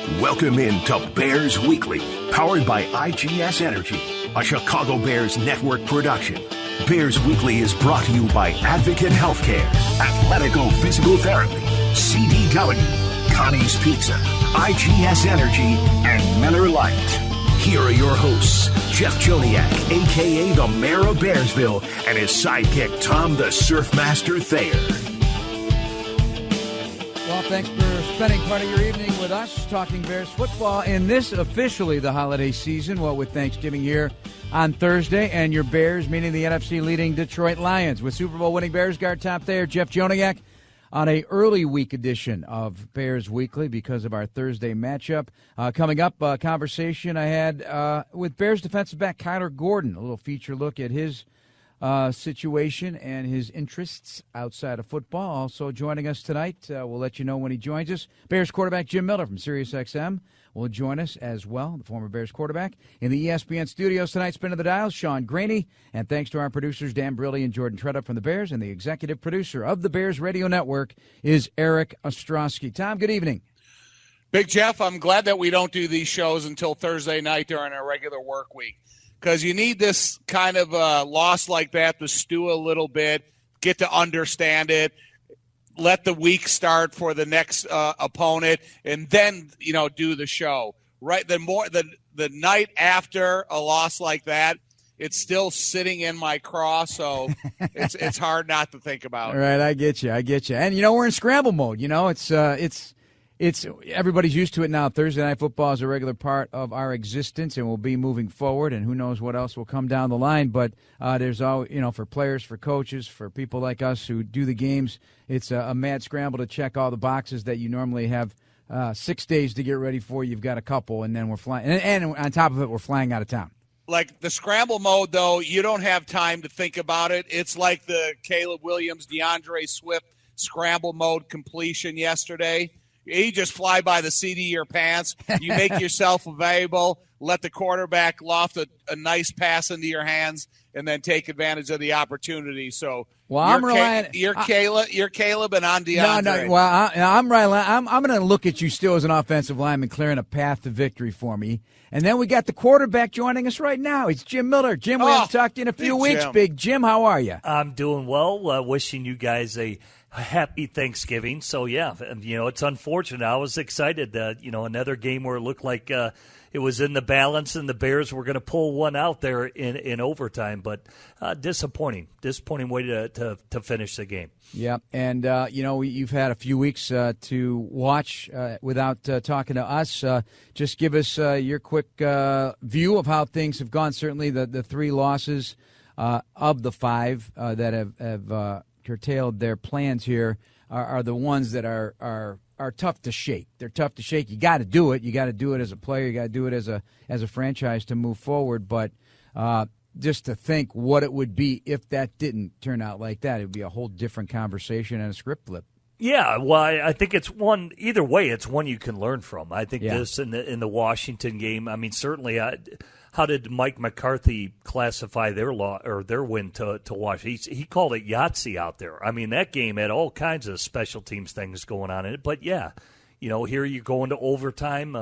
Welcome in to Bears Weekly, powered by IGS Energy, a Chicago Bears network production. Bears Weekly is brought to you by Advocate Healthcare, Athletico Physical Therapy, CDW, Connie's Pizza, IGS Energy, and Miller Lite. Here are your hosts, Jeff Joniak, a.k.a. the Mayor of Bearsville, and his sidekick, Tom the Surfmaster Thayer. Well, thanks for spending part of your evening with us, talking Bears football in this officially the holiday season, well, with Thanksgiving here on Thursday, and your Bears meeting the NFC leading Detroit Lions. With Super Bowl winning Bears guard Tom Thayer, Jeff Joniak, on a early week edition of Bears Weekly because of our Thursday matchup. Coming up, a conversation I had with Bears defensive back Kyler Gordon, a little feature look at his situation and his interests outside of football. Also joining us tonight, we'll let you know when he joins us, Bears quarterback Jim Miller from SiriusXM will join us as well, the former Bears quarterback. In the ESPN studios tonight, spinning the dials, Sean Graney. And thanks to our producers, Dan Brilli and Jordan Tredup from the Bears. And the executive producer of the Bears Radio Network is Eric Ostrowski. Tom, good evening. Big Jeff, I'm glad that we don't do these shows until Thursday night during our regular work week, because you need this kind of loss like that to stew a little bit, get to understand it, let the week start for the next opponent, and then, do the show. Right, the night after a loss like that, it's still sitting in my craw, so it's hard not to think about. All right, I get you. And, we're in scramble mode. It's everybody's used to it now. Thursday Night Football is a regular part of our existence and will be moving forward, and who knows what else will come down the line. But there's always, for players, for coaches, for people like us who do the games, it's a mad scramble to check all the boxes that you normally have 6 days to get ready for. You've got a couple, and then we're flying. And on top of it, we're flying out of town. Like the scramble mode, though, you don't have time to think about it. It's like the Caleb Williams, DeAndre Swift scramble mode completion yesterday. You just fly by the seat of your pants. You make yourself available, let the quarterback loft a nice pass into your hands, and then take advantage of the opportunity. So, I'm relying. You're Caleb, and I'm DeAndre. No. Well, I'm relying. I'm going to look at you still as an offensive lineman, clearing a path to victory for me. And then we got the quarterback joining us right now. It's Jim Miller. Jim, we haven't talked to you in a few weeks. Jim. Big Jim, how are you? I'm doing well. Wishing you guys a happy Thanksgiving. So, yeah, it's unfortunate. I was excited that, another game where it looked like it was in the balance and the Bears were going to pull one out there in overtime. But disappointing way to finish the game. Yeah, and, you've had a few weeks to watch without talking to us. Just give us your quick view of how things have gone. Certainly the three losses of the five that have curtailed their plans here are the ones that are tough to shake. They're tough to shake. You got to do it. You got to do it as a player. You got to do it as a franchise to move forward. But just to think what it would be if that didn't turn out like that, it would be a whole different conversation and a script flip. Yeah, well, I think it's one. Either way, it's one you can learn from. I think this in the Washington game. I mean, certainly. How did Mike McCarthy classify their win to Washington? He called it Yahtzee out there. I mean, that game had all kinds of special teams things going on in it. But, yeah, here you go into overtime.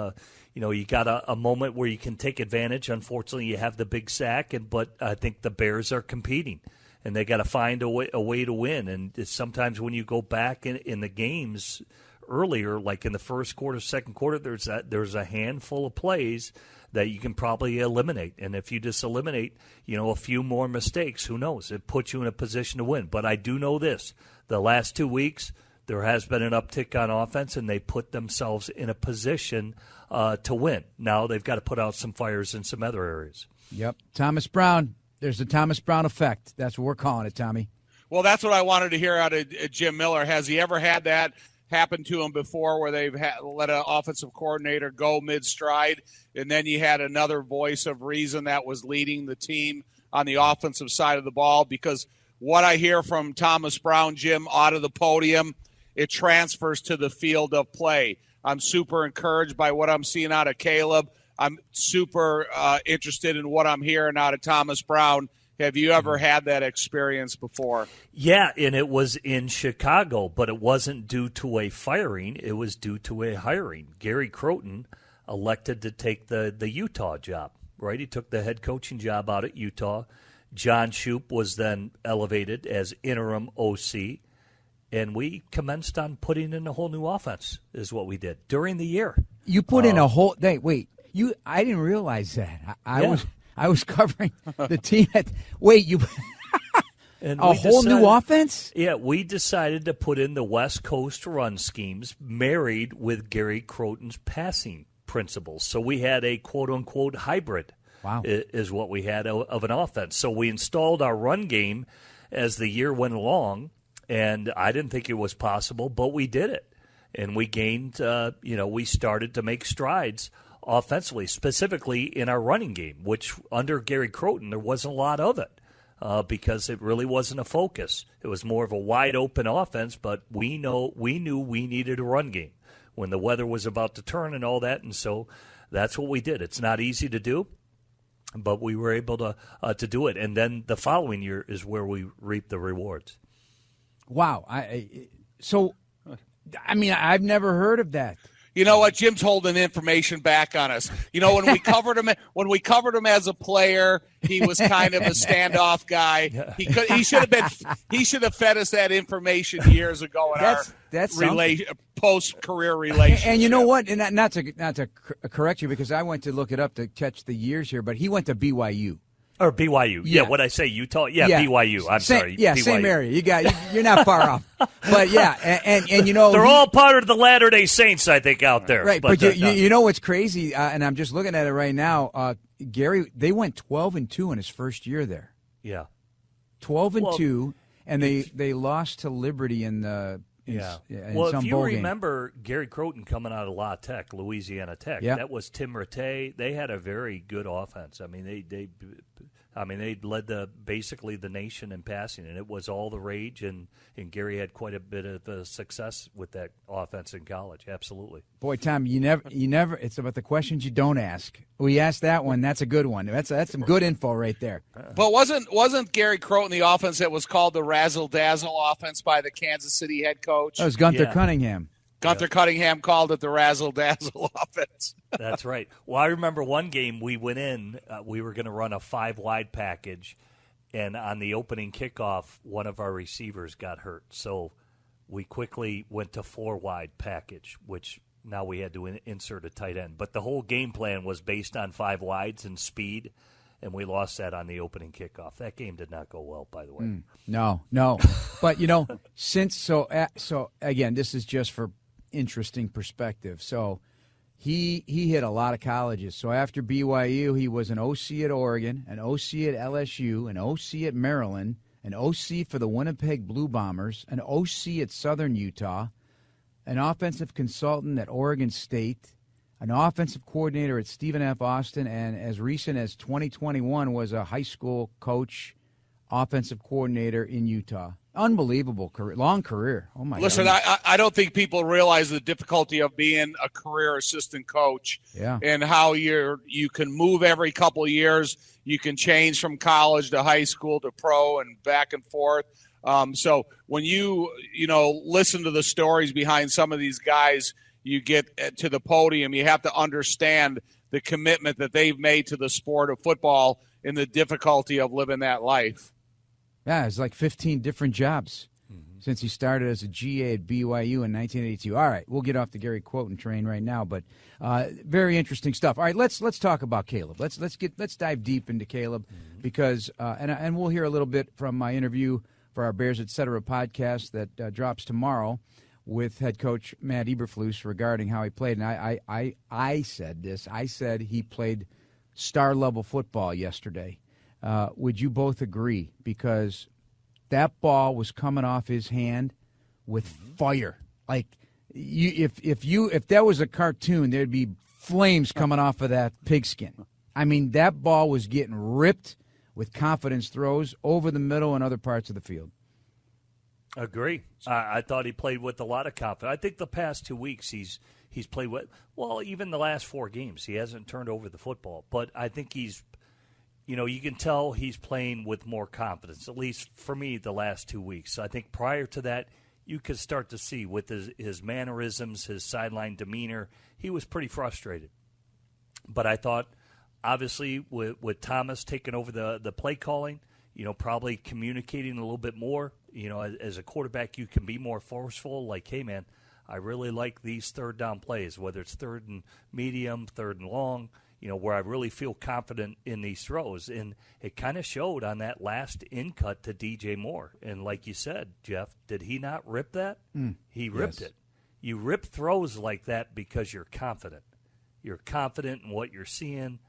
You got a moment where you can take advantage. Unfortunately, you have the big sack, but I think the Bears are competing, and they got to find a way to win. And sometimes when you go back in the games earlier, like in the first quarter, second quarter, there's a handful of plays that you can probably eliminate. And if you just eliminate, a few more mistakes, who knows? It puts you in a position to win. But I do know this. The last 2 weeks, there has been an uptick on offense, and they put themselves in a position to win. Now they've got to put out some fires in some other areas. Yep. Thomas Brown. There's the Thomas Brown effect. That's what we're calling it, Tommy. Well, that's what I wanted to hear out of Jim Miller. Has he ever had that happened to him before, where they've let an offensive coordinator go mid-stride, and then you had another voice of reason that was leading the team on the offensive side of the ball? Because what I hear from Thomas Brown, Jim, out of the podium, it transfers to the field of play. I'm super encouraged by what I'm seeing out of Caleb. I'm super interested in what I'm hearing out of Thomas Brown. Have you ever had that experience before? Yeah, and it was in Chicago, but it wasn't due to a firing. It was due to a hiring. Gary Croton elected to take the Utah job, right? He took the head coaching job out at Utah. John Shoup was then elevated as interim OC, and we commenced on putting in a whole new offense is what we did during the year. You put in a whole – wait. I didn't realize that. I was covering the team and a whole new offense? Yeah, we decided to put in the West Coast run schemes married with Gary Croton's passing principles. So we had a quote-unquote hybrid. Wow. Is what we had of an offense. So we installed our run game as the year went along, and I didn't think it was possible, but we did it. And we gained, we started to make strides offensively, specifically in our running game, which under Gary Croton there wasn't a lot of it because it really wasn't a focus. It was more of a wide-open offense, but we knew we needed a run game when the weather was about to turn and all that, and so that's what we did. It's not easy to do, but we were able to do it. And then the following year is where we reap the rewards. Wow. I've never heard of that. You know what? Jim's holding information back on us. You know, when we covered him as a player, he was kind of a standoff guy. He should have fed us that information years ago in that's post-career relationship. And you know what? And not to correct you, because I went to look it up to catch the years here, but he went to BYU. Or BYU. Yeah, what I say, Utah? Yeah, BYU. Sorry. Yeah, BYU. Same area. You're not far off. But yeah, and you know they're all part of the Latter-day Saints, I think, out there. Right, but you know what's crazy, and I'm just looking at it right now. Gary, they went 12-2 in his first year there. Yeah, 12-2, and they lost to Liberty in the. If you remember Gary Croton coming out of La Tech, Louisiana Tech, that was Tim Rattay. They had a very good offense. I mean, they led basically the nation in passing, and it was all the rage. And Gary had quite a bit of success with that offense in college. Absolutely. Boy, Tom, you never. It's about the questions you don't ask. We asked that one. That's a good one. That's some good info right there. But wasn't Gary Croton the offense that was called the Razzle Dazzle offense by the Kansas City head coach? That was Gunther Cunningham. Gunther Cunningham called it the Razzle Dazzle offense. That's right. Well, I remember one game we went in. We were going to run a 5-wide package, and on the opening kickoff, one of our receivers got hurt. So we quickly went to 4-wide package, which now we had to insert a tight end. But the whole game plan was based on 5 wides and speed, and we lost that on the opening kickoff. That game did not go well, by the way. No. But, so again, this is just for interesting perspective. So he hit a lot of colleges. So after BYU, he was an OC at Oregon, an OC at LSU, an OC at Maryland, an OC for the Winnipeg Blue Bombers, an OC at Southern Utah, an offensive consultant at Oregon State, an offensive coordinator at Stephen F. Austin, and as recent as 2021 was a high school coach, offensive coordinator in Utah. Unbelievable career, long career. Oh, my God. Listen, I don't think people realize the difficulty of being a career assistant coach and how you can move every couple of years. You can change from college to high school to pro and back and forth. So when you listen to the stories behind some of these guys, you get to the podium, you have to understand the commitment that they've made to the sport of football and the difficulty of living that life. Yeah, it's like 15 different jobs since he started as a GA at BYU in 1982. All right, we'll get off the Gary Croton train right now, but very interesting stuff. All right, let's talk about Caleb. Let's dive deep into Caleb because and we'll hear a little bit from my interview for our Bears Etc. podcast that drops tomorrow with head coach Matt Eberflus regarding how he played. And I said this. I said he played star-level football yesterday. Would you both agree? Because that ball was coming off his hand with fire. Like if that was a cartoon, there'd be flames coming off of that pigskin. I mean, that ball was getting ripped with confidence throws over the middle and other parts of the field. Agree. I thought he played with a lot of confidence. I think the past 2 weeks he's played with, well, even the last 4 games, he hasn't turned over the football. But I think he's you can tell he's playing with more confidence, at least for me the last 2 weeks. So I think prior to that, you could start to see with his mannerisms, his sideline demeanor, he was pretty frustrated. But I thought, obviously, with Thomas taking over the play calling, probably communicating a little bit more. As a quarterback, you can be more forceful. Like, hey, man, I really like these third down plays, whether it's third and medium, third and long, where I really feel confident in these throws. And it kind of showed on that last in-cut to DJ Moore. And like you said, Jeff, did he not rip that? He ripped it. You rip throws like that because you're confident. You're confident in what you're seeing,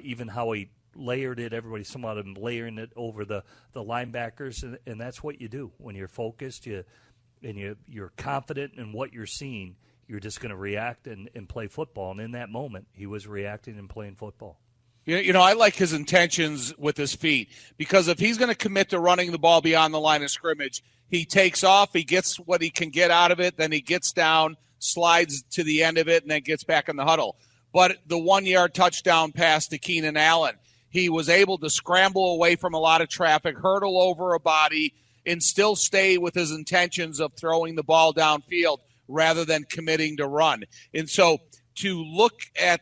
even how he layered it. Everybody, somewhat of him layering it over the linebackers, and that's what you do. When you're focused, you're confident in what you're seeing, you're just going to react and play football. And in that moment, he was reacting and playing football. I like his intentions with his feet, because if he's going to commit to running the ball beyond the line of scrimmage, he takes off, he gets what he can get out of it, then he gets down, slides to the end of it, and then gets back in the huddle. But the 1-yard touchdown pass to Keenan Allen, he was able to scramble away from a lot of traffic, hurdle over a body, and still stay with his intentions of throwing the ball downfield rather than committing to run. And so to look at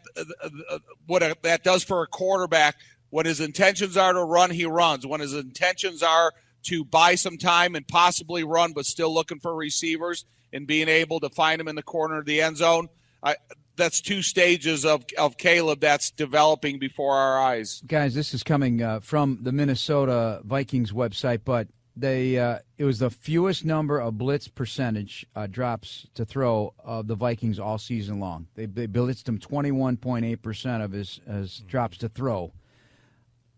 what that does for a quarterback, when his intentions are to run, he runs. When his intentions are to buy some time and possibly run but still looking for receivers and being able to find them in the corner of the end zone, that's two stages of Caleb that's developing before our eyes. Guys, this is coming from the Minnesota Vikings website, but it was the fewest number of blitz percentage drops to throw of the Vikings all season long. They blitzed him 21.8% of his drops to throw,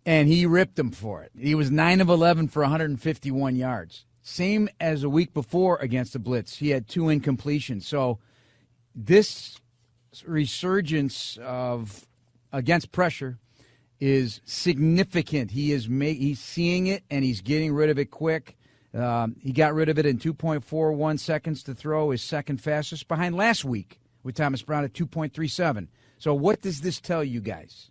and he ripped them for it. He was 9 of 11 for 151 yards. Same as a week before against the blitz. He had 2 incompletions. So this resurgence of against pressure is significant. He's seeing it, and he's getting rid of it quick. He got rid of it in 2.41 seconds to throw, his second fastest, behind last week with Thomas Brown at 2.37. So what does this tell you guys?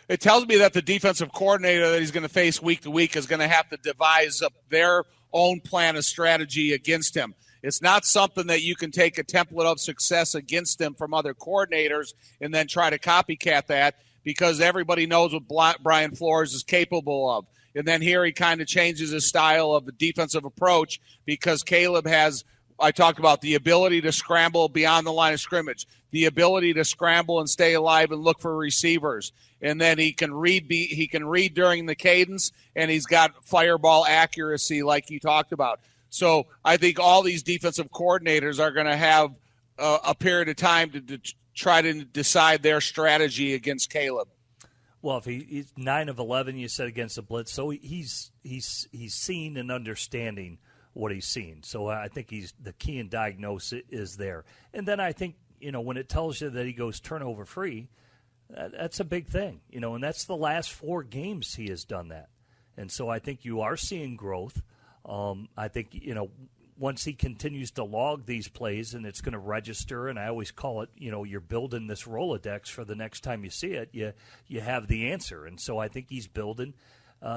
It tells me that the defensive coordinator that he's going to face week to week is going to have to devise up their own plan of strategy against him. It's not something that you can take a template of success against him from other coordinators and then try to copycat that, because everybody knows what Brian Flores is capable of. And then here he kind of changes his style of the defensive approach, because Caleb has, I talked about the ability to scramble beyond the line of scrimmage, the ability to scramble and stay alive and look for receivers. And then he can read during the cadence, and he's got fireball accuracy like you talked about. So I think all these defensive coordinators are going to have a period of time to try to decide their strategy against Caleb. Well, if he's 9 of 11, you said, against the blitz, so he's seeing and understanding what he's seen. So I think the key in diagnosis is there. And then I think, when it tells you that he goes turnover free, that's a big thing, and that's the last 4 games he has done that. And so I think you are seeing growth. I think, once he continues to log these plays, and it's going to register, and I always call it, you're building this Rolodex for the next time you see it, you have the answer. And so I think he's building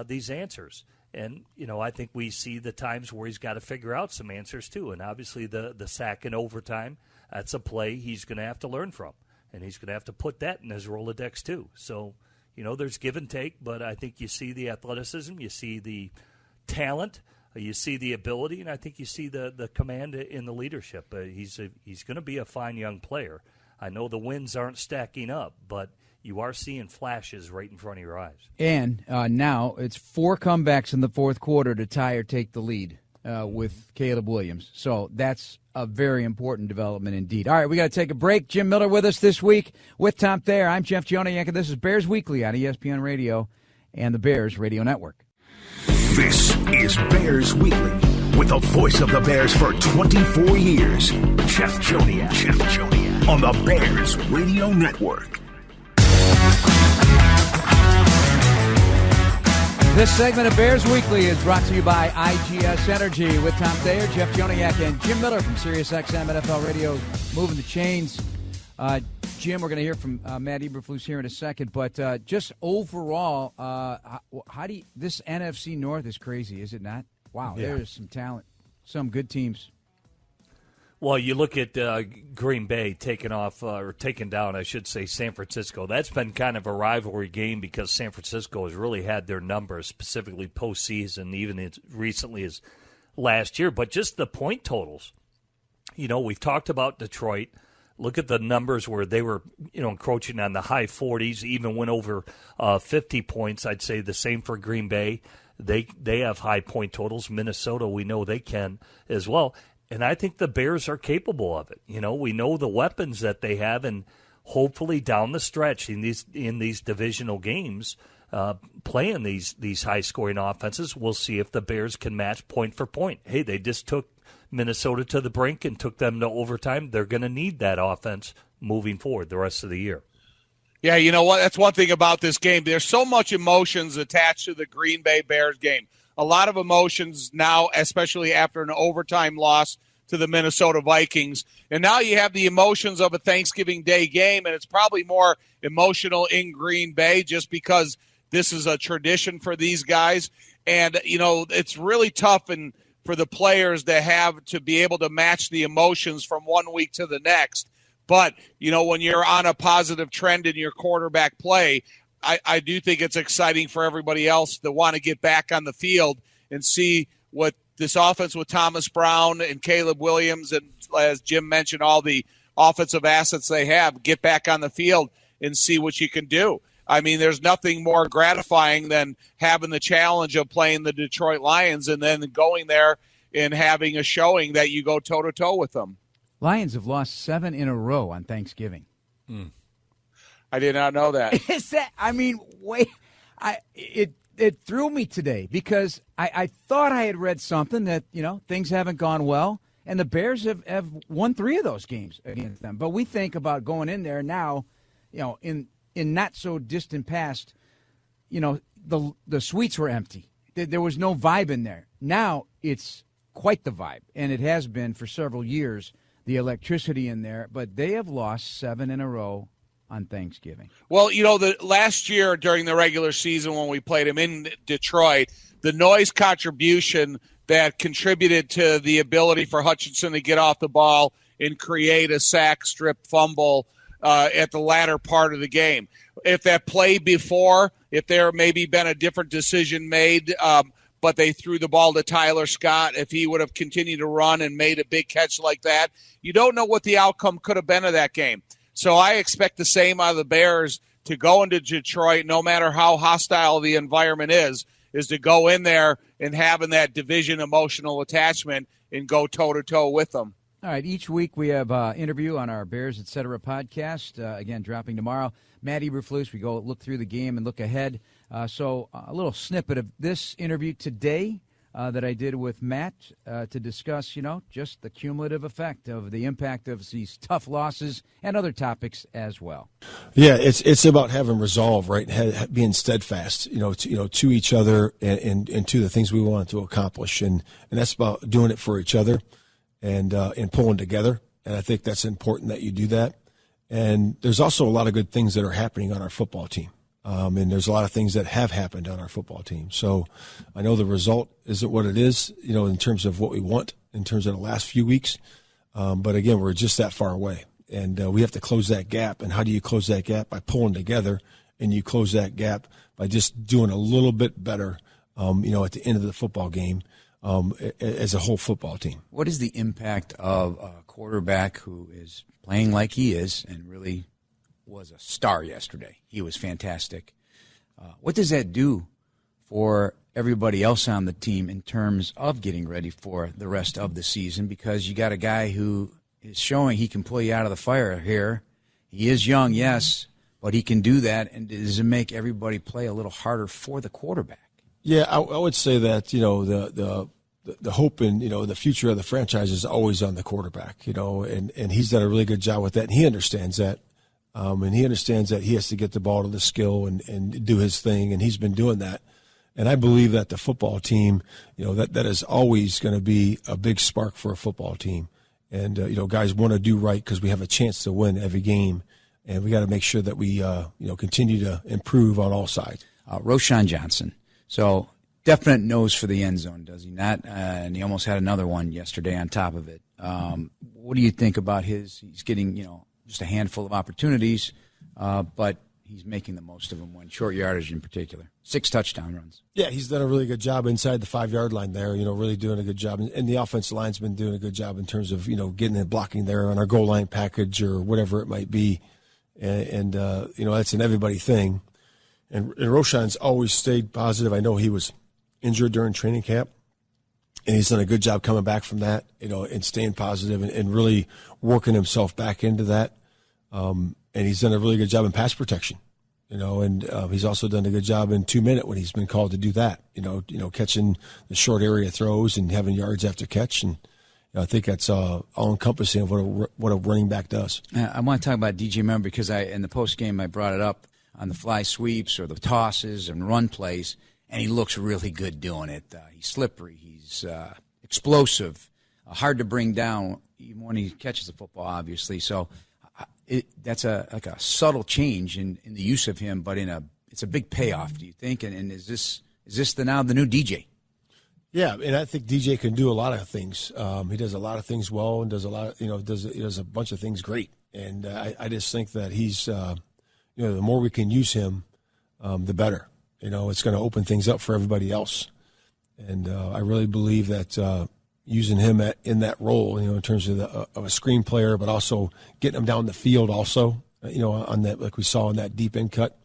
these answers. And, I think we see the times where he's got to figure out some answers too. And obviously the sack in overtime, that's a play he's going to have to learn from. And he's going to have to put that in his Rolodex too. So, there's give and take, but I think you see the athleticism, you see the talent, you see the ability, and I think you see the command in the leadership. He's going to be a fine young player. I know the wins aren't stacking up, but you are seeing flashes right in front of your eyes. And now it's 4 comebacks in the fourth quarter to tie or take the lead with Caleb Williams. So that's a very important development indeed. All right, we got to take a break. Jim Miller with us this week with Tom Thayer. I'm Jeff Joniak, and this is Bears Weekly on ESPN Radio and the Bears Radio Network. This is Bears Weekly with the voice of the Bears for 24 years, Jeff Joniak on the Bears Radio Network. This segment of Bears Weekly is brought to you by IGS Energy with Tom Thayer, Jeff Joniak, and Jim Miller from SiriusXM NFL Radio, moving the chains. Jim. We're going to hear from Matt Eberflus here in a second. But just overall, how do you, this NFC North is crazy, is it not? Wow, yeah. There's some talent, some good teams. Well, you look at Green Bay taking down, I should say, San Francisco. That's been kind of a rivalry game because San Francisco has really had their numbers, specifically postseason, even as recently as last year. But just the point totals. We've talked about Detroit. Look at the numbers where they were, encroaching on the high 40s, even went over 50 points. I'd say the same for Green Bay. They have high point totals. Minnesota, we know they can as well. And I think the Bears are capable of it. We know the weapons that they have, and hopefully down the stretch in these divisional games, playing these high-scoring offenses, we'll see if the Bears can match point for point. Hey, they just took Minnesota to the brink and took them to overtime. They're going to need that offense moving forward the rest of the year. Yeah, you know what? That's one thing about this game. There's so much emotions attached to the Green Bay Bears game. A lot of emotions now, especially after an overtime loss to the Minnesota Vikings. And now you have the emotions of a Thanksgiving Day game, and it's probably more emotional in Green Bay just because this is a tradition for these guys. And, it's really tough for the players to have to be able to match the emotions from one week to the next. But, when you're on a positive trend in your quarterback play, I do think it's exciting for everybody else to want to get back on the field and see what this offense with Thomas Brown and Caleb Williams and, as Jim mentioned, all the offensive assets they have, get back on the field and see what you can do. I mean, there's nothing more gratifying than having the challenge of playing the Detroit Lions and then going there and having a showing that you go toe-to-toe with them. Lions have lost 7 in a row on Thanksgiving. I did not know that. Is that? I mean, wait. It threw me today because I thought I had read something that, things haven't gone well, and the Bears have won 3 of those games against them. But we think about going in there now, in not so distant past, the suites were empty. There was no vibe in there. Now it's quite the vibe, and it has been for several years, the electricity in there. But they have lost 7 in a row on Thanksgiving. Well, the last year during the regular season when we played them in Detroit, the noise contribution that contributed to the ability for Hutchinson to get off the ball and create a sack, strip, fumble at the latter part of the game. If that play before, if there maybe been a different decision made, but they threw the ball to Tyler Scott, if he would have continued to run and made a big catch like that, you don't know what the outcome could have been of that game. So I expect the same out of the Bears to go into Detroit, no matter how hostile the environment is to go in there and having that division emotional attachment and go toe-to-toe with them. All right, each week we have an interview on our Bears Etc. podcast, again, dropping tomorrow. Matt Eberflus, we go look through the game and look ahead. So a little snippet of this interview today that I did with Matt to discuss, just the cumulative effect of the impact of these tough losses and other topics as well. Yeah, it's about having resolve, right? Being steadfast, to each other and to the things we want to accomplish, and that's about doing it for each other and pulling together. And I think that's important that you do that. And there's also a lot of good things that are happening on our football team. And there's a lot of things that have happened on our football team. So I know the result isn't what it is, in terms of what we want, in terms of the last few weeks. But, again, we're just that far away. And we have to close that gap. And how do you close that gap? By pulling together. And you close that gap by just doing a little bit better, at the end of the football game as a whole football team. What is the impact of a quarterback who is playing like he is and really was a star yesterday? He was fantastic. What does that do for everybody else on the team in terms of getting ready for the rest of the season? Because you got a guy who is showing he can pull you out of the fire here. He is young, yes, but he can do that. And does it make everybody play a little harder for the quarterback? Yeah, I would say that, the hope and, the future of the franchise is always on the quarterback, and he's done a really good job with that. And he understands that. And he understands that he has to get the ball to the skill and do his thing, and he's been doing that. And I believe that the football team, that is always going to be a big spark for a football team. And, guys want to do right because we have a chance to win every game. and we got to make sure that we continue to improve on all sides. Roschon Johnson. So definite nose for the end zone, does he not? And he almost had another one yesterday on top of it. What do you think about he's getting, just a handful of opportunities, but he's making the most of them when short yardage in particular. 6 touchdown runs. Yeah, he's done a really good job inside the 5-yard line there, really doing a good job. And the offensive line's been doing a good job in terms of, getting and blocking there on our goal line package or whatever it might be. And that's an everybody thing. And Roschon's always stayed positive. I know he was injured during training camp, and he's done a good job coming back from that, and staying positive and really working himself back into that. And he's done a really good job in pass protection, and he's also done a good job in 2-minute when he's been called to do that, catching the short area throws and having yards after catch. And I think that's all-encompassing of what a running back does. I want to talk about DJ Moore because in the postgame I brought it up on the fly sweeps or the tosses and run plays, and he looks really good doing it. He's slippery. He's explosive, hard to bring down even when he catches the football, obviously. So that's like a subtle change in the use of him, but it's a big payoff, do you think? And is this now the new DJ? Yeah, and I think DJ can do a lot of things. He does a lot of things well and does a lot of, does a bunch of things great. And I just think that he's, the more we can use him, the better. It's going to open things up for everybody else. And I really believe that using him in that role, in terms of a screen player, but also getting him down the field also, on that, like we saw in that deep end cut.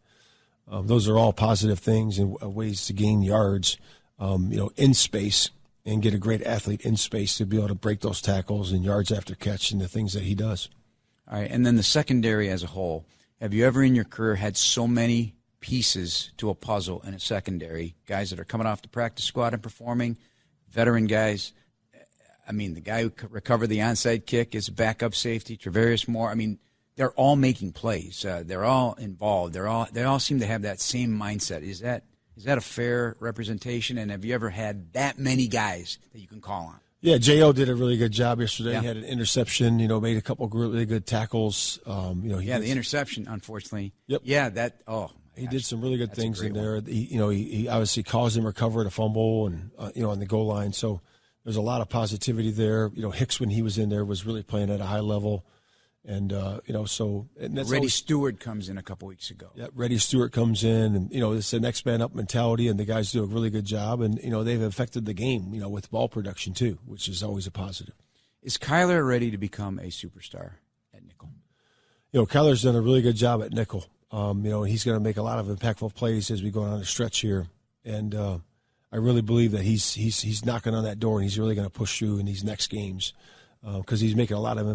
Those are all positive things and ways to gain yards, in space and get a great athlete in space to be able to break those tackles and yards after catch and the things that he does. All right, and then the secondary as a whole. Have you ever in your career had so many pieces to a puzzle in a secondary, guys that are coming off the practice squad and performing, veteran guys? I mean, the guy who recovered the onside kick is a backup safety, Travarius Moore. I mean, they're all making plays. They're all involved. They all seem to have that same mindset. Is that a fair representation? And have you ever had that many guys that you can call on? Yeah, J.O. did a really good job yesterday. Yeah. He had an interception, made a couple of really good tackles. The interception, unfortunately. Yep. Yeah, he did some really good things in there. He obviously caused him recover a fumble and on the goal line. So there's a lot of positivity there. Hicks, when he was in there, was really playing at a high level. And, that's Reddy Stewart comes in a couple weeks ago. Yeah, Reddy Stewart comes in, and, it's the next man up mentality, and the guys do a really good job. And, they've affected the game, with ball production too, which is always a positive. Is Kyler ready to become a superstar at nickel? Kyler's done a really good job at nickel. He's going to make a lot of impactful plays as we go on a stretch here. And I really believe that he's knocking on that door, and he's really going to push through in these next games because he's making a lot of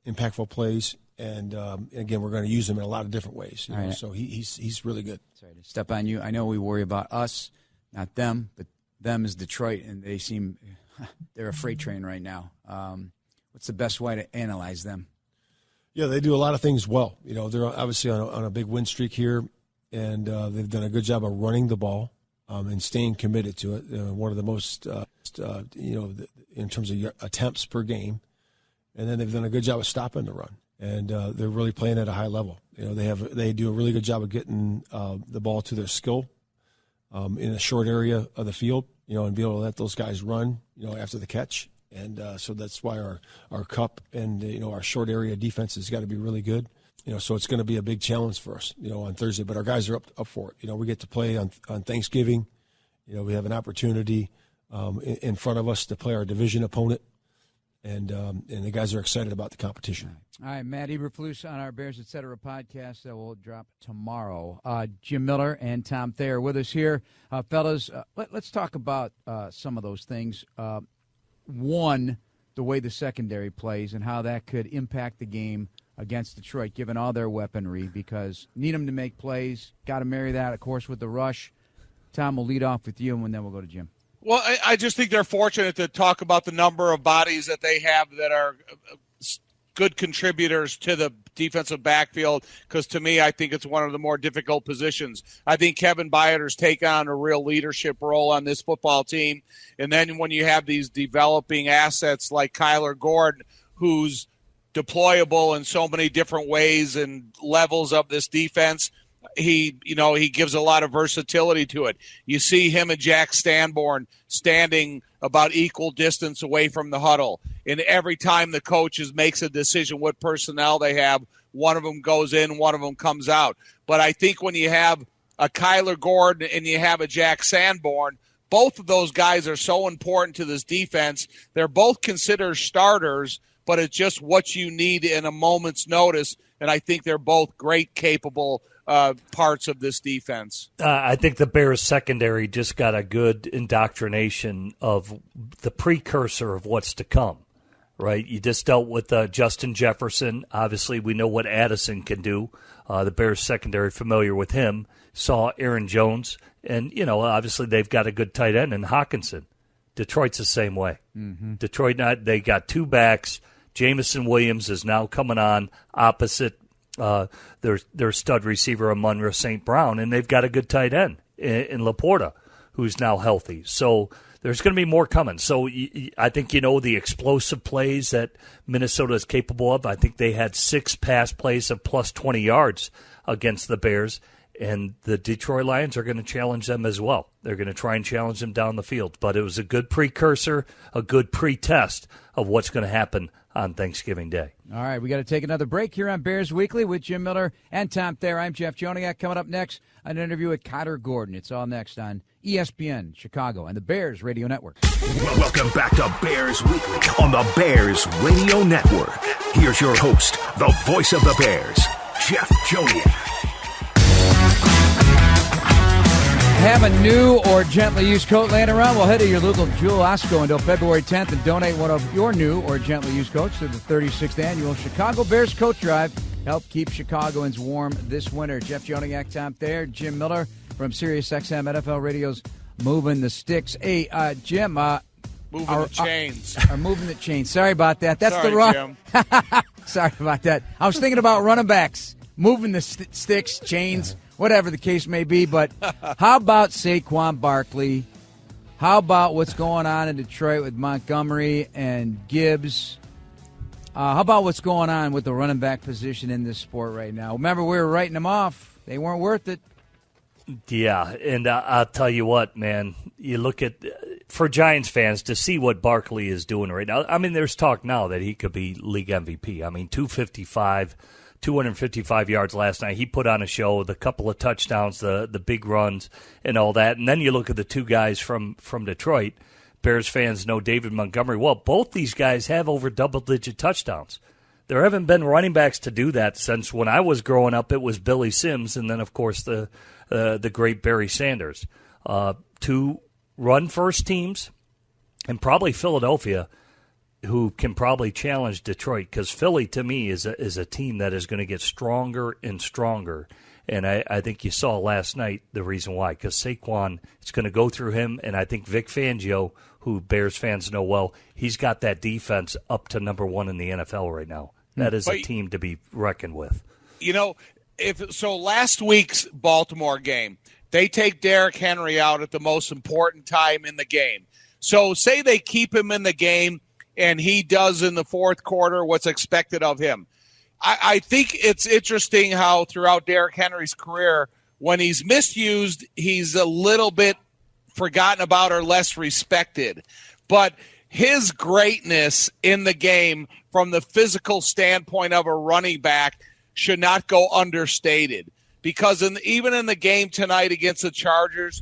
impactful plays, and again, we're going to use him in a lot of different ways. Right. So he's really good. Sorry to step on you. I know we worry about us, not them, but them is Detroit, and they're a freight train right now. What's the best way to analyze them? Yeah, they do a lot of things well. They're obviously on a big win streak here, and they've done a good job of running the ball and staying committed to it. One of the most, in terms of attempts per game. And then they've done a good job of stopping the run, and they're really playing at a high level. They do a really good job of getting the ball to their skill in a short area of the field, and be able to let those guys run, after the catch. And so that's why our cup and our short area defense has got to be really good. So it's going to be a big challenge for us, on Thursday. But our guys are up for it. We get to play on Thanksgiving. We have an opportunity in front of us to play our division opponent. And the guys are excited about the competition. All right, Matt Eberflus on our Bears Etc. podcast that will drop tomorrow. Jim Miller and Tom Thayer with us here. Fellas, let's talk about some of those things. One, the way the secondary plays and how that could impact the game against Detroit, given all their weaponry, because need them to make plays. Got to marry that, of course, with the rush. Tom, we'll lead off with you, and then we'll go to Jim. Well, I just think they're fortunate to talk about the number of bodies that they have that are good contributors to the defensive backfield, because to me, I think it's one of the more difficult positions. I think Kevin Byard's taken on a real leadership role on this football team. And then when you have these developing assets like Kyler Gordon, who's deployable in so many different ways and levels of this defense. He gives a lot of versatility to it. You see him and Jack Sanborn standing about equal distance away from the huddle. And every time the coaches makes a decision what personnel they have, one of them goes in, one of them comes out. But I think when you have a Kyler Gordon and you have a Jack Sanborn, both of those guys are so important to this defense. They're both considered starters, but it's just what you need in a moment's notice. And I think they're both great, capable parts of this defense. I think the Bears secondary just got a good indoctrination of the precursor of what's to come, right? You just dealt with Justin Jefferson. Obviously, we know what Addison can do. The Bears secondary, familiar with him, saw Aaron Jones. And, obviously they've got a good tight end in Hawkinson. Detroit's the same way. Mm-hmm. Detroit, they got two backs. Jamison Williams is now coming on opposite their stud receiver, Amon-Ra St. Brown, and they've got a good tight end in Laporta, who's now healthy. So there's going to be more coming. So I think the explosive plays that Minnesota is capable of. I think they had 6 pass plays of plus 20 yards against the Bears, and the Detroit Lions are going to challenge them as well. They're going to try and challenge them down the field. But it was a good precursor, a good pre-test of what's going to happen on Thanksgiving Day. All right, we got to take another break here on Bears Weekly with Jim Miller and Tom Thayer. I'm Jeff Joniak. Coming up next, an interview with Kyler Gordon. It's all next on ESPN Chicago and the Bears Radio Network. Welcome back to Bears Weekly on the Bears Radio Network. Here's your host, the voice of the Bears, Jeff Joniak. Have a new or gently used coat laying around? Well, head to your local Jewel Osco until February 10th and donate one of your new or gently used coats to the 36th Annual Chicago Bears Coat Drive. Help keep Chicagoans warm this winter. Jeff Joniak, Tom Thayer, Jim Miller from SiriusXM NFL Radio's Moving the Sticks. Hey, Jim. Moving the chains. Moving the chains. Sorry about that. That's Sorry, the wrong. Jim. Sorry about that. I was thinking about running backs. Moving the sticks, chains, whatever the case may be. But how about Saquon Barkley? How about what's going on in Detroit with Montgomery and Gibbs? How about what's going on with the running back position in this sport right now? Remember, we were writing them off. They weren't worth it. Yeah, and I'll tell you what, man. You look at, for Giants fans, to see what Barkley is doing right now. I mean, there's talk now that he could be league MVP. I mean, 255 yards last night. He put on a show, the couple of touchdowns, the big runs, and all that. And then you look at the two guys from Detroit. Bears fans know David Montgomery. Well, both these guys have over double-digit touchdowns. There haven't been running backs to do that since when I was growing up. It was Billy Sims, and then, of course, the great Barry Sanders. Two run-first teams, and probably Philadelphia, who can probably challenge Detroit, because Philly, to me, is a team that is going to get stronger and stronger. And I think you saw last night the reason why, because Saquon, it's going to go through him, and I think Vic Fangio, who Bears fans know well, he's got that defense up to number 1 in the NFL right now. That is a team to be reckoned with. Last week's Baltimore game, they take Derrick Henry out at the most important time in the game. So say they keep him in the game, and he does in the fourth quarter what's expected of him. I think it's interesting how throughout Derrick Henry's career, when he's misused, he's a little bit forgotten about or less respected. But his greatness in the game from the physical standpoint of a running back should not go understated. Because even in the game tonight against the Chargers,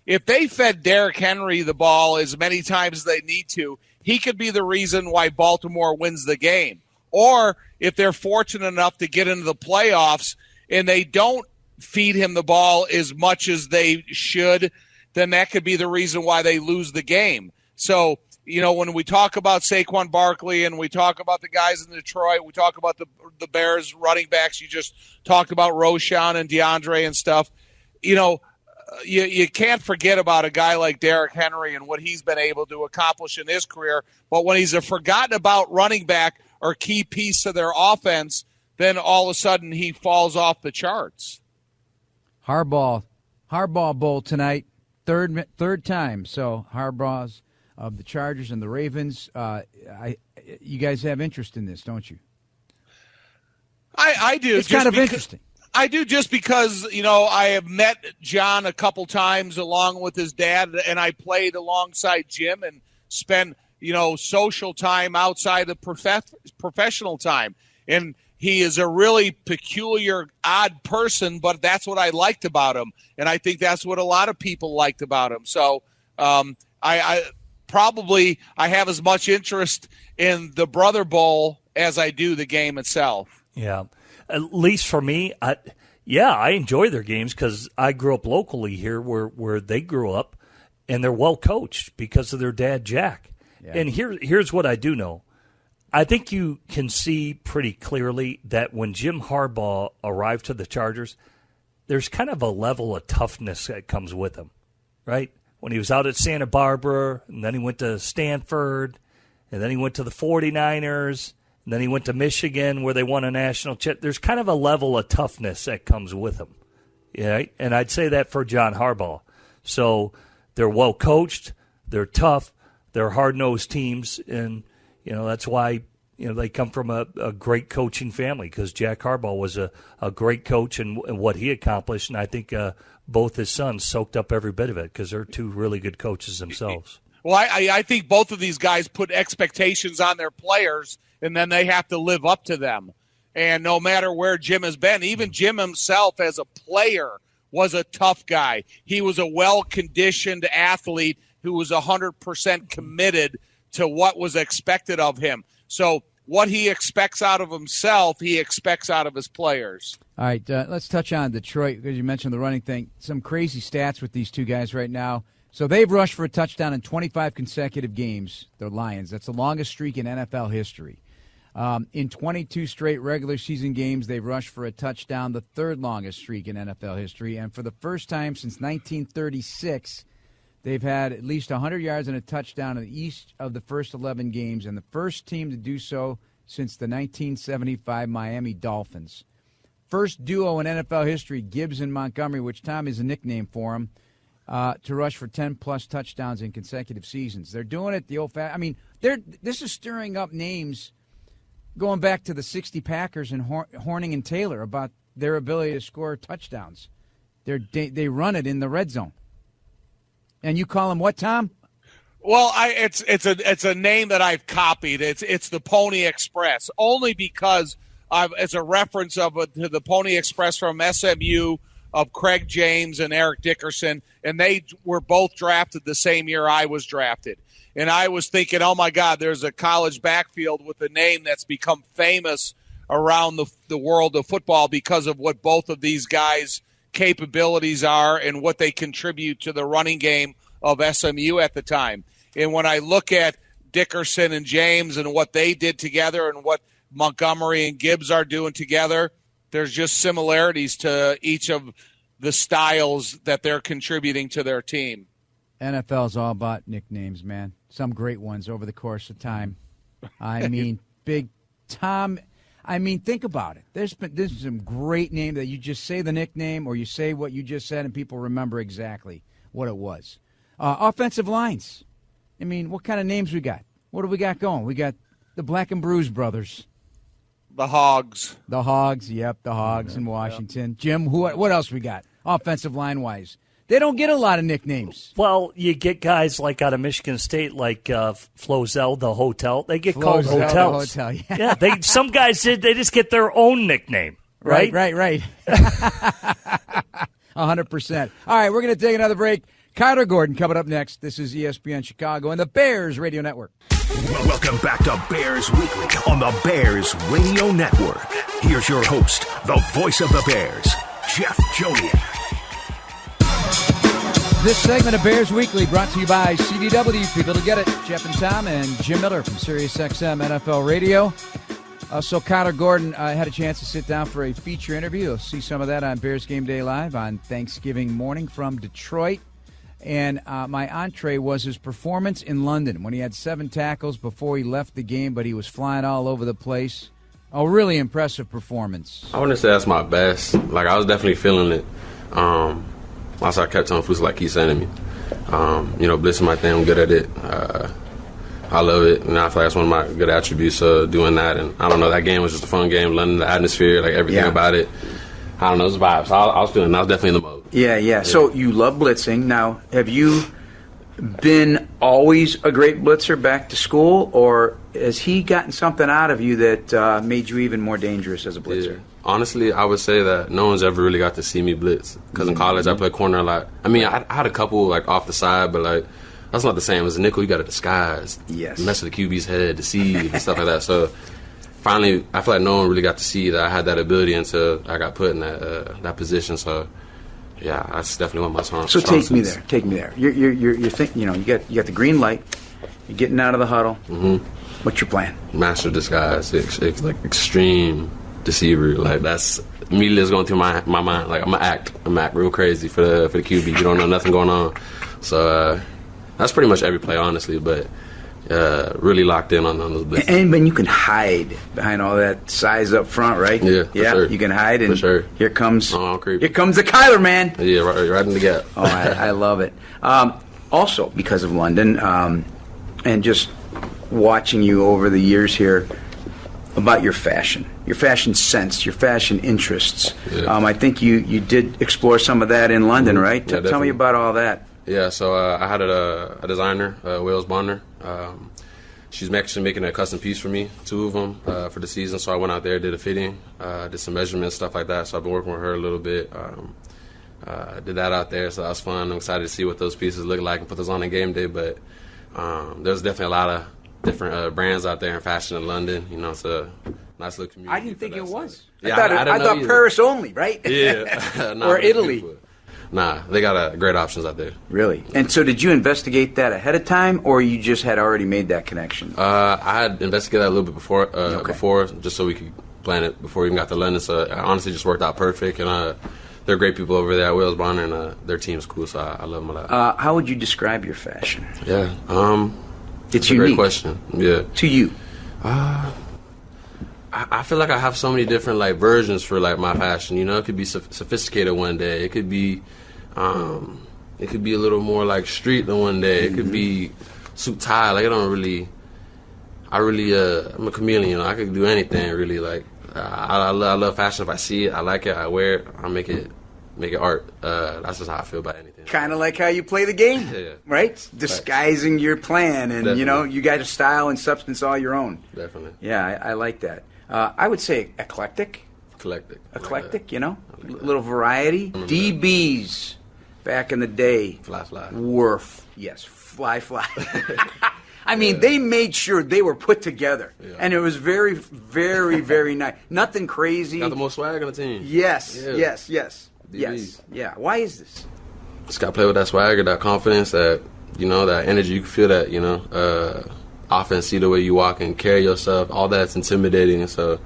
if they fed Derrick Henry the ball as many times as they need to, he could be the reason why Baltimore wins the game. Or if they're fortunate enough to get into the playoffs and they don't feed him the ball as much as they should, then that could be the reason why they lose the game. So, when we talk about Saquon Barkley and we talk about the guys in Detroit, we talk about the Bears running backs, you just talked about Roschon and DeAndre and stuff, you can't forget about a guy like Derrick Henry and what he's been able to accomplish in his career. But when he's a forgotten about running back or key piece of their offense, then all of a sudden he falls off the charts. Harbaugh Bowl tonight, third time. So Harbaugh's of the Chargers and the Ravens. You guys have interest in this, don't you? I do. It's kind of interesting. I do, just because, I have met John a couple times along with his dad, and I played alongside Jim and spent, social time outside of professional time. And he is a really peculiar, odd person, but that's what I liked about him. And I think that's what a lot of people liked about him. So I have as much interest in the Brother Bowl as I do the game itself. Yeah. At least for me, I enjoy their games because I grew up locally here where they grew up, and they're well coached because of their dad, Jack. Yeah. And here's what I do know. I think you can see pretty clearly that when Jim Harbaugh arrived to the Chargers, there's kind of a level of toughness that comes with him, right? When he was out at Santa Barbara, and then he went to Stanford, and then he went to the 49ers, and then he went to Michigan where they won a national championship. There's kind of a level of toughness that comes with him, right? And I'd say that for John Harbaugh. So they're well coached, they're tough, they're hard-nosed teams, and that's why they come from a great coaching family, because Jack Harbaugh was a great coach and what he accomplished, and I think both his sons soaked up every bit of it because they're two really good coaches themselves. Well, I think both of these guys put expectations on their players, and then they have to live up to them. And no matter where Jim has been, even Jim himself as a player was a tough guy. He was a well-conditioned athlete who was 100% committed to what was expected of him. So what he expects out of himself, he expects out of his players. All right, let's touch on Detroit, because you mentioned the running thing. Some crazy stats with these two guys right now. So they've rushed for a touchdown in 25 consecutive games, the Lions. That's the longest streak in NFL history. In 22 straight regular season games, they've rushed for a touchdown, the third longest streak in NFL history. And for the first time since 1936, they've had at least 100 yards and a touchdown in each of the first 11 games, and the first team to do so since the 1975 Miami Dolphins. First duo in NFL history, Gibbs and Montgomery, which Tom is a nickname for him, to rush for 10-plus touchdowns in consecutive seasons. They're doing it the old-fashioned. I mean, this is stirring up names going back to the 60 Packers and Horning and Taylor about their ability to score touchdowns. They run it in the red zone. And you call him what, Tom? Well, it's a name that I've copied. It's the Pony Express, only because it's a reference to the Pony Express from SMU of Craig James and Eric Dickerson, and they were both drafted the same year I was drafted. And I was thinking, oh my God, there's a college backfield with a name that's become famous around the world of football because of what both of these guys' capabilities are and what they contribute to the running game of SMU at the time. And when I look at Dickerson and James and what they did together and what Montgomery and Gibbs are doing together, there's just similarities to each of the styles that they're contributing to their team. NFL is all about nicknames, man. Some great ones over the course of time. I mean, Big Tom. I mean, think about it. There's some great name that you just say the nickname or you say what you just said and people remember exactly what it was. Offensive lines. I mean, what kind of names we got? What do we got going? We got the Black and Bruce brothers. The Hogs. The Hogs, yep, the Hogs in Washington. Yep. Jim, what else we got offensive line-wise? They don't get a lot of nicknames. Well, you get guys like out of Michigan State, like Flozell, the hotel. They get called hotels. The hotel, yeah. Yeah, some guys they just get their own nickname, right? Right. 100%. All right, we're going to take another break. Carter Gordon coming up next. This is ESPN Chicago and the Bears Radio Network. Welcome back to Bears Weekly on the Bears Radio Network. Here's your host, the voice of the Bears, Jeff Joniak. This segment of Bears Weekly brought to you by CDW. People to get it. Jeff and Tom and Jim Miller from SiriusXM NFL Radio. So Carter Gordon had a chance to sit down for a feature interview. You'll see some of that on Bears Game Day Live on Thanksgiving morning from Detroit. And my entree was his performance in London when he had 7 tackles before he left the game, but he was flying all over the place. A really impressive performance. I wouldn't say that's my best. Like, I was definitely feeling it. Also, I kept telling Flus, like, keep sending me. Blitzing my thing, I'm good at it. I love it, and I feel like it's one of my good attributes of doing that. And I don't know, that game was just a fun game. London, the atmosphere, like everything about it. I don't know, it was vibes. So I was definitely in the mode. Yeah. So you love blitzing. Now, have you been always a great blitzer back to school, or has he gotten something out of you that made you even more dangerous as a blitzer? Yeah. Honestly, I would say that no one's ever really got to see me blitz. Because in college, I played corner a lot. I mean, I had a couple, like, off the side, but, like, that's not the same. As a nickel, you got to disguise. Yes. Mess with the QB's head, deceive, and stuff like that. So, finally, I feel like no one really got to see that I had that ability until I got put in that position. So, yeah, that's definitely one of my strong So take me there. Take me there. You're thinking, you got the green light. You're getting out of the huddle. Mm-hmm. What's your plan? Master disguise. It's like extreme deceiver. Like, that's immediately is going through my mind. Like, I'm gonna act real crazy for the QB. You don't know nothing going on. So that's pretty much every play, honestly. But really locked in on those blitzes. And then you can hide behind all that size up front, right? Yeah, for sure. You can hide, and for sure. Here comes the Kyler, man. Yeah, right in the gap. Oh, I love it. Also, because of London, and just watching you over the years here, about your fashion sense, your fashion interests. Yeah. I think you did explore some of that in London, right? Yeah, Tell me about all that. Yeah, so I had a designer, Wales Bonner. She's actually making a custom piece for me, 2 of them for the season. So I went out there, did a fitting, did some measurements, stuff like that. So I've been working with her a little bit. Did that out there, so that was fun. I'm excited to see what those pieces look like and put those on in game day. But there's definitely a lot of different brands out there in fashion in London. You know, it's a nice little community. I didn't think it was. Yeah, I thought Paris only, right? Yeah. Or Italy. Nah, they got great options out there. Really? And so did you investigate that ahead of time, or you just had already made that connection? I had investigated that a little bit before, just so we could plan it before we even got to London. So it honestly just worked out perfect. And they're great people over there at Wales Bonner, and their team's cool, so I love them a lot. How would you describe your fashion? Yeah. It's a unique. Great question. Yeah. To you? I feel like I have so many different like versions for like my fashion. You know, it could be sophisticated one day. It could be a little more like street the one day. It could be suit tie. Like I'm a chameleon. You know, I could do anything really. Like I love fashion. If I see it, I like it, I wear it, I make it art. That's just how I feel about anything. Kind of like how you play the game, yeah. Right? Disguising your plan, and Definitely. You know, you got a style and substance all your own. Definitely. Yeah, I like that. I would say eclectic. Eclectic, you know, little variety. DBs back in the day, fly, were fly. I mean, they made sure they were put together, and it was very, very, very nice. Nothing crazy. Got the most swag on the team. Yes. DBs. Yeah. Why is this? Just gotta play with that swagger, that confidence, that that energy. You can feel that, offense, see the way you walk and carry yourself. All that's intimidating, and so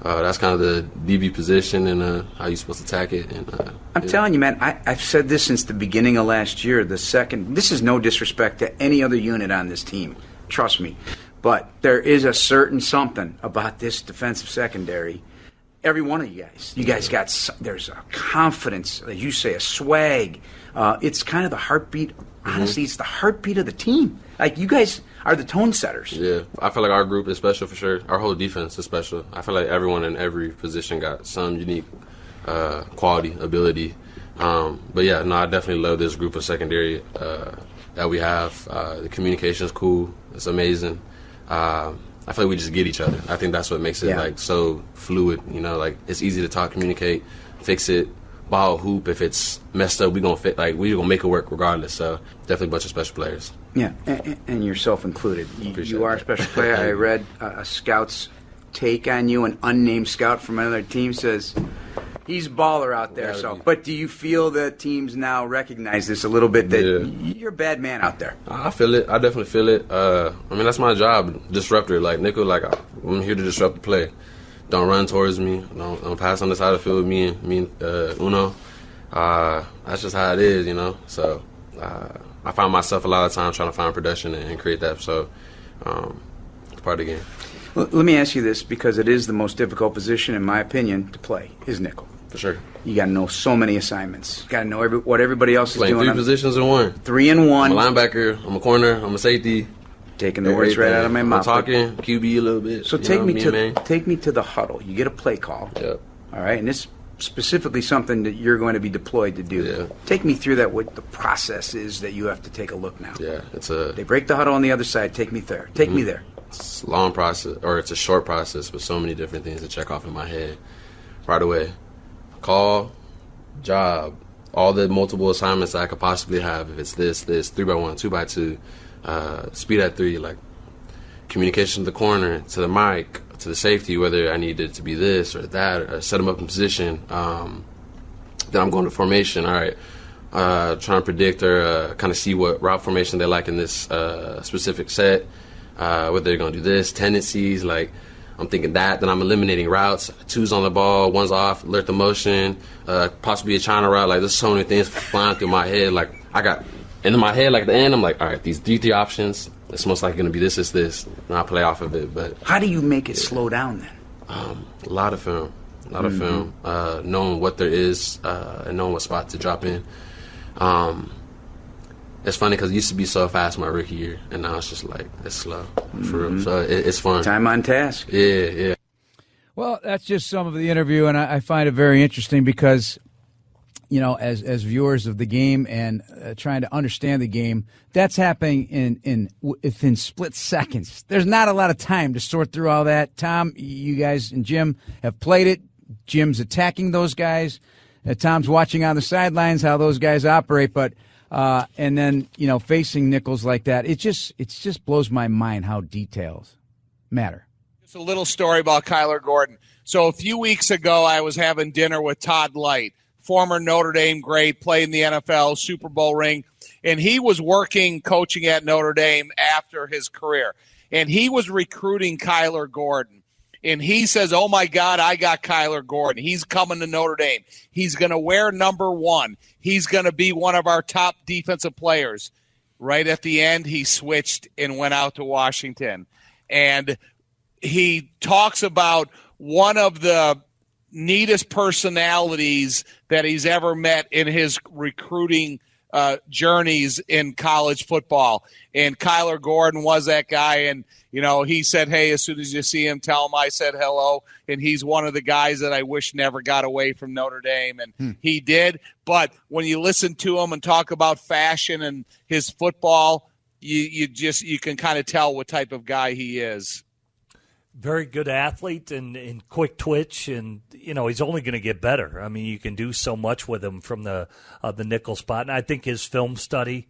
that's kind of the DB position and how you're supposed to attack it. And I'm telling you, man, I've said this since the beginning of last year. This is no disrespect to any other unit on this team. Trust me. But there is a certain something about this defensive secondary. Every one of you guys there's a confidence, as you say, a swag. It's kind of the heartbeat. Honestly, it's the heartbeat of the team. Like, you guys are the tone setters. Yeah, I feel like our group is special for sure. Our whole defense is special. I feel like everyone in every position got some unique quality, ability. But yeah, no, I definitely love this group of secondary that we have. The communication's cool. It's amazing. I feel like we just get each other. I think that's what makes it like so fluid. Like it's easy to talk, communicate, fix it. Ball hoop, if it's messed up, we're gonna make it work regardless. So definitely a bunch of special players. Yeah, and yourself included. You are a special player. I read a scout's take on you. An unnamed scout from another team says he's a baller out there. But do you feel that teams now recognize this a little bit, that you're a bad man out there? I feel it. I definitely feel it. I mean, that's my job, disruptor. Like nickel, like I'm here to disrupt the play. Don't run towards me. Don't pass on the side of the field with me and Uno. That's just how it is, So I find myself a lot of times trying to find production and create that. So it's part of the game. Well, let me ask you this, because it is the most difficult position, in my opinion, to play, is nickel. For sure. You got to know so many assignments. You got to know what everybody else is playing doing. 3 positions in one. 3 in 1. I'm a linebacker. I'm a corner. I'm a safety. taking the words right out of my mouth. I'm talking QB a little bit. So take me to the huddle. You get a play call. Yep. All right, and this specifically something that you're going to be deployed to do. Yeah. Take me through that, what the process is that you have to take a look now. Yeah, They break the huddle on the other side. Take me there. Take me there. It's a long process, or it's a short process with so many different things to check off in my head right away. Call, job, all the multiple assignments that I could possibly have. If it's this, 3x1, 2x2, speed at 3, like communication to the corner, to the mic, to the safety, whether I needed to be this or that, or set them up in position. Then I'm going to formation. All right, trying to predict or kind of see what route formation they like in this specific set, whether they're going to do this, tendencies, like I'm thinking that. Then I'm eliminating routes, 2's on the ball, 1's off, alert the motion, possibly a China route. Like there's so many things flying through my head. Like I got into my head, like at the end, I'm like, all right, these three options, it's most likely going to be this, and I'll play off of it. But how do you make it slow down then? A lot of film, knowing what there is and knowing what spot to drop in. It's funny because it used to be so fast my rookie year, and now it's just like it's slow for real. So it's fun. Time on task. Yeah. Well, that's just some of the interview, and I find it very interesting because, you know, as viewers of the game and trying to understand the game, that's happening within split seconds. There's not a lot of time to sort through all that. Tom, you guys and Jim have played it. Jim's attacking those guys. Tom's watching on the sidelines how those guys operate, but and then, you know, facing nickels like that, it just blows my mind how details matter. Just a little story about Kyler Gordon. So a few weeks ago, I was having dinner with Todd Light, former Notre Dame great, played in the NFL, Super Bowl ring, and he was coaching at Notre Dame after his career, and he was recruiting Kyler Gordon. And he says, oh, my God, I got Kyler Gordon. He's coming to Notre Dame. He's going to wear number 1. He's going to be one of our top defensive players. Right at the end, he switched and went out to Washington. And he talks about one of the neatest personalities that he's ever met in his recruiting journeys in college football. And Kyler Gordon was that guy. And, you know, he said, hey, as soon as you see him, tell him I said hello. And he's one of the guys that I wish never got away from Notre Dame. And he did. But when you listen to him and talk about fashion and his football, you can kind of tell what type of guy he is. Very good athlete and quick twitch, and you know he's only going to get better. I mean, you can do so much with him from the nickel spot, and I think his film study,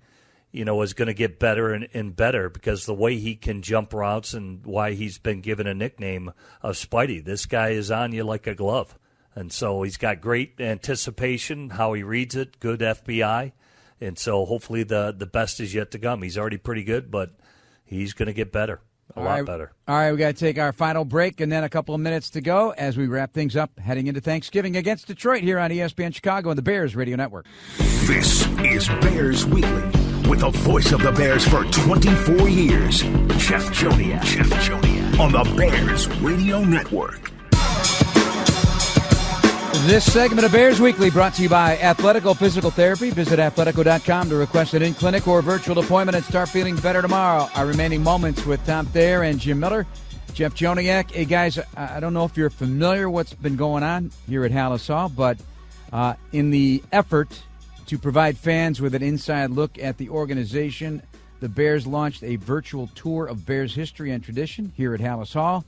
you know, is going to get better and better because the way he can jump routes and why he's been given a nickname of Spidey. This guy is on you like a glove, and so he's got great anticipation, how he reads it, good FBI, and so hopefully the best is yet to come. He's already pretty good, but he's going to get better. A lot better. All right, we got to take our final break and then a couple of minutes to go as we wrap things up heading into Thanksgiving against Detroit here on ESPN Chicago and the Bears Radio Network. This is Bears Weekly with the voice of the Bears for 24 years, Jeff Joniak on the Bears Radio Network. This segment of Bears Weekly brought to you by Athletico Physical Therapy. Visit athletico.com to request an in-clinic or virtual appointment and start feeling better tomorrow. Our remaining moments with Tom Thayer and Jim Miller. Jeff Joniak. Hey, guys, I don't know if you're familiar what's been going on here at Halas Hall, but in the effort to provide fans with an inside look at the organization, the Bears launched a virtual tour of Bears history and tradition here at Halas Hall.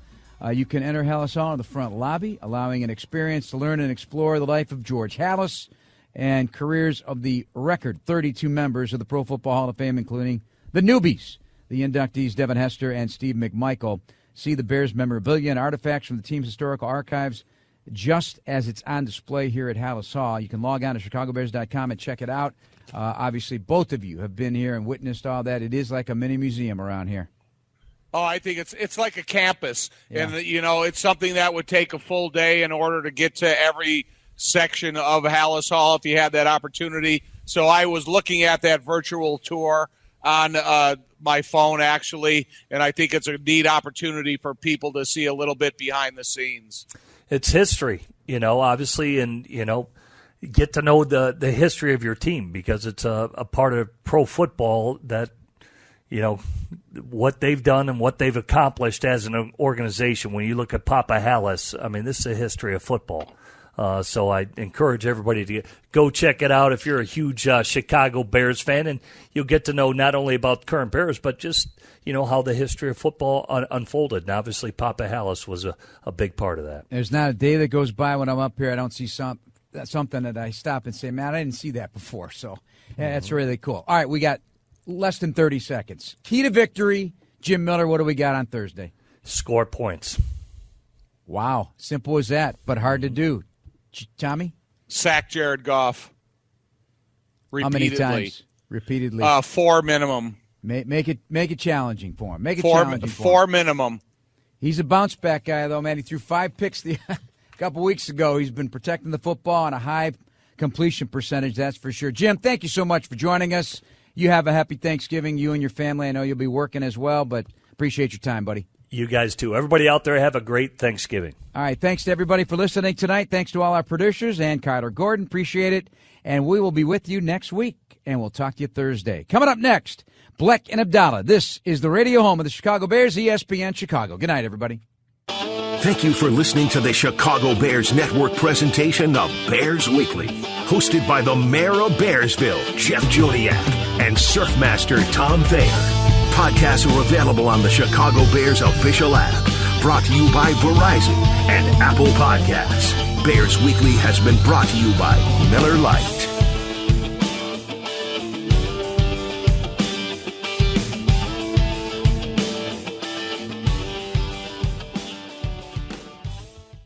You can enter Halas Hall in the front lobby, allowing an experience to learn and explore the life of George Halas and careers of the record 32 members of the Pro Football Hall of Fame, including the newbies, the inductees Devin Hester and Steve McMichael. See the Bears memorabilia and artifacts from the team's historical archives just as it's on display here at Halas Hall. You can log on to chicagobears.com and check it out. Obviously, both of you have been here and witnessed all that. It is like a mini museum around here. Oh, I think it's like a campus, and you know it's something that would take a full day in order to get to every section of Halas Hall if you had that opportunity. So I was looking at that virtual tour on my phone actually, and I think it's a neat opportunity for people to see a little bit behind the scenes. It's history, you know, obviously, and you know, get to know the history of your team because it's a part of pro football that. what they've done and what they've accomplished as an organization. When you look at Papa Hallis, I mean, this is a history of football. So I encourage everybody to go check it out if you're a huge Chicago Bears fan, and you'll get to know not only about current Bears, but just, how the history of football unfolded. And obviously Papa Hallis was a big part of that. There's not a day that goes by when I'm up here I don't see something that I stop and say, man, I didn't see that before. So that's really cool. All right, we got less than 30 seconds. Key to victory, Jim Miller, what do we got on Thursday? Score points. Wow, simple as that, but hard to do. Tommy? Sack Jared Goff. Repeatedly. How many times? Repeatedly. 4 minimum. Make it challenging for him. Four minimum. He's a bounce back guy, though, man. He threw 5 picks a couple weeks ago. He's been protecting the football on a high completion percentage, that's for sure. Jim, thank you so much for joining us. You have a happy Thanksgiving, you and your family. I know you'll be working as well, but appreciate your time, buddy. You guys, too. Everybody out there, have a great Thanksgiving. All right, thanks to everybody for listening tonight. Thanks to all our producers and Kyler Gordon. Appreciate it. And we will be with you next week, and we'll talk to you Thursday. Coming up next, Bleck and Abdallah. This is the radio home of the Chicago Bears, ESPN Chicago. Good night, everybody. Thank you for listening to the Chicago Bears Network presentation of Bears Weekly, hosted by the Mayor of Bearsville, Jeff Joniak, and Surfmaster Tom Thayer. Podcasts are available on the Chicago Bears official app, brought to you by Verizon and Apple Podcasts. Bears Weekly has been brought to you by Miller Lite.